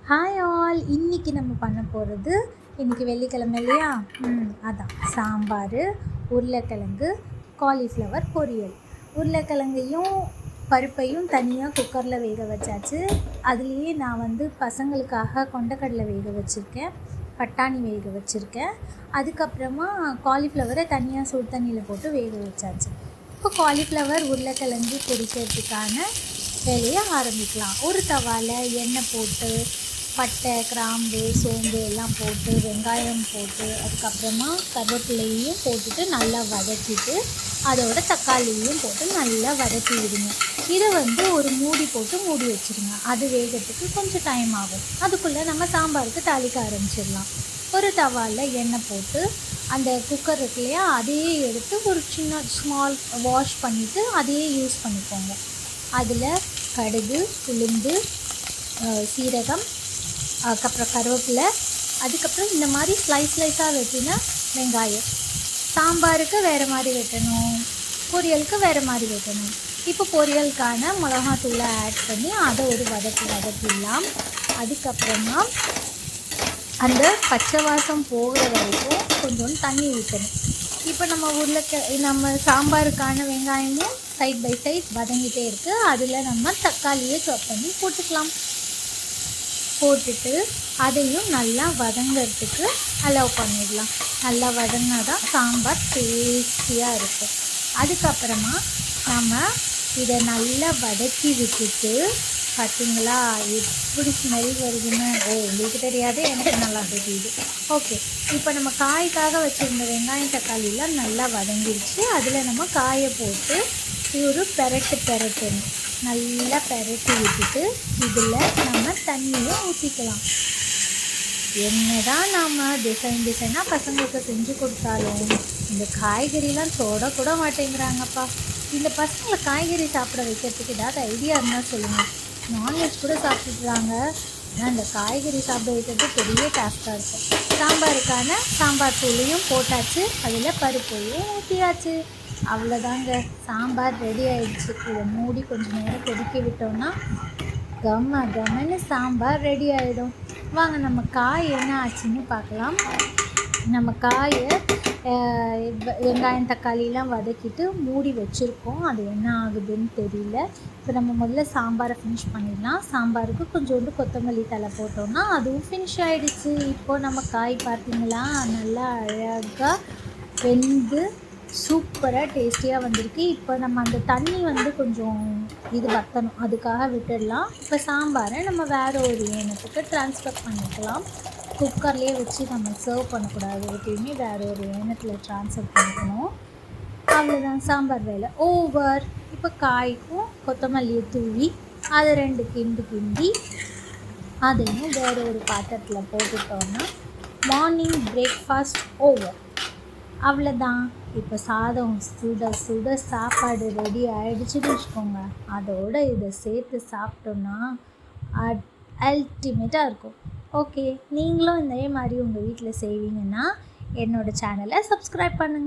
Hi all, இன்றைக்கி நம்ம பண்ண போகிறது, இன்றைக்கி வெள்ளிக்கிழமை இல்லையா? அதான் சாம்பார், உருளைக்கிழங்கு, காலிஃப்ளவர் பொரியல். உருளைக்கிழங்கையும் பருப்பையும் தனியாக குக்கரில் வேக வச்சாச்சு. அதுலேயே நான் பசங்களுக்காக கொண்டக்கடலை வேக வச்சுருக்கேன், பட்டாணி வேக வச்சுருக்கேன். அதுக்கப்புறமா காலிஃப்ளவரை தனியாக சுடு தண்ணியில் போட்டு வேக வச்சாச்சு. இப்போ காலிஃப்ளவர் உருளைக்கிழங்கு பொரிக்கிறதுக்கான வேலையை ஆரம்பிக்கலாம். ஒரு தவாவில் எண்ணெய் போட்டு பட்டை, கிராம்பு, சோம்பு எல்லாம் போட்டு வெங்காயம் போட்டு அதுக்கப்புறமா கருவேப்பிலையும் போட்டுட்டு நல்லா வதக்கிட்டு அதோட தக்காளியும் போட்டு நல்லா வதக்கி விடுங்க. இதை ஒரு மூடி போட்டு மூடி வச்சுருங்க. அது வேகிறதுக்கு கொஞ்சம் டைம் ஆகும். அதுக்குள்ளே நம்ம சாம்பாருக்கு தாளிக்க ஆரம்பிச்சிடலாம். ஒரு தவாவில் எண்ணெய் போட்டு அந்த குக்கர் இருக்கு இல்லையா, அதையே எடுத்து ஒரு சின்ன ஸ்மால் வாஷ் பண்ணிவிட்டு அதையே யூஸ் பண்ணிக்கோங்க. அதில் கடுகு, உளுந்து, சீரகம், அதுக்கப்புறம் கருவேப்பிலை, அதுக்கப்புறம் இந்த மாதிரி ஸ்லைஸாக வெட்டினா வெங்காயம். சாம்பாருக்கு வேறு மாதிரி வெட்டணும், பொரியலுக்கு வேறு மாதிரி வெட்டணும். இப்போ பொரியலுக்கான மிளகாத்தூளை ஆட் பண்ணி அதை ஒரு வதக்கிடலாம். அதுக்கப்புறமா அந்த பச்சை வாசம் போகிற வரைக்கும் கொஞ்சோண்டு தண்ணி ஊற்றணும். இப்போ நம்ம சாம்பாருக்கான வெங்காயமும் சைட் பை சைட் வதங்கிட்டே இருக்குது. அதில் நம்ம தக்காளியை சாப் பண்ணி போட்டுக்கலாம். போட்டுட்டு அதையும் நல்லா வதங்கிறதுக்கு அலோவ் பண்ணிடலாம். நல்லா வதங்கினா தான் சாம்பார் டேஸ்டியாக இருக்கும். அதுக்கப்புறமா நம்ம இதை நல்லா வதக்கி விட்டுட்டு, பார்த்திங்களா எப்படி ஸ்மெல் வருதுன்னு? உங்களுக்கு தெரியாது, எனக்கு நல்லா தெரியுது. ஓகே, இப்போ நம்ம காய்க்காக வச்சுருந்த வெங்காயம் தக்காளிலாம் நல்லா வதங்கிடுச்சு. அதில் நம்ம காயை போட்டு ஒரு பெரட்டணும். நல்லா பெரட்டி விட்டுட்டு இதில் நம்ம தண்ணியை ஊற்றிக்கலாம். என்ன தான் நாம் டிசைனாக பசங்களுக்கு செஞ்சு கொடுத்தாலும் இந்த காய்கறிலாம் தொடக்கூட மாட்டேங்கிறாங்கப்பா. இந்த பசங்களை காய்கறி சாப்பிட வைக்கிறதுக்கு ஏதாவது ஐடியா இருந்தால் சொல்லுங்கள். நான்வெஜ் கூட சாப்பிட்டுட்றாங்க, ஆனால் இந்த காய்கறி சாப்பிட வைக்கிறது பெரிய டாஸ்காக இருக்கும். சாம்பாருக்கான சாம்பார் தூளையும் போட்டாச்சு, அதில் பருப்பையும் ஊற்றியாச்சு. அவ்வளோதாங்க, சாம்பார் ரெடி ஆகிடுச்சு. இதை மூடி கொஞ்சம் நேரம் கொதிக்க விட்டோம்னா கம்மன்னு சாம்பார் ரெடி ஆகிடும். வாங்க நம்ம காய் என்ன ஆச்சுன்னு பார்க்கலாம். நம்ம காயை வெங்காயம் தக்காளிலாம் வதக்கிட்டு மூடி வச்சுருக்கோம். அது என்ன ஆகுதுன்னு தெரியல. இப்போ நம்ம முதல்ல சாம்பாரை ஃபினிஷ் பண்ணிடலாம். சாம்பாருக்கு கொஞ்சோண்டு கொத்தமல்லி தழை போட்டோம்னா அதுவும் ஃபினிஷ் ஆகிடுச்சு. இப்போது நம்ம காய் பார்த்திங்களா, நல்லா அழகாக வெந்து சூப்பராக டேஸ்டியாக வந்திருக்கு. இப்போ நம்ம அந்த தண்ணி கொஞ்சம் வற்றணும், அதுக்காக விட்டுடலாம். இப்போ சாம்பாரை நம்ம வேறு ஒரு ஏனத்துக்கு ட்ரான்ஸ்ஃபர் பண்ணிக்கலாம். குக்கர்லேயே வச்சு நம்ம சர்வ் பண்ணக்கூடாது, எப்பயுமே வேறு ஒரு ஏனத்தில் ட்ரான்ஸ்ஃபர் பண்ணிக்கணும். அவ்வளோதான், சாம்பார் வேலை ஓவர். இப்போ காய்க்கும் கொத்தமல்லியை தூவி அதை 2 கிண்டி அதையும் வேறு ஒரு பாத்திரத்தில் போட்டுட்டோன்னா மார்னிங் பிரேக்ஃபாஸ்ட் ஓவர். அவ்வளோதான். இப்போ சாதம் சுட சாப்பாடு ரெடி ஆகிடுச்சுன்னு வச்சுக்கோங்க. அதோடு இதை சேர்த்து சாப்பிட்டோன்னா அல்டிமேட்டாக இருக்கும். ஓகே, நீங்களும் இதே மாதிரி உங்கள் வீட்டில் செய்வீங்கன்னா என்னோடய சேனலை சப்ஸ்கிரைப் பண்ணுங்கள்.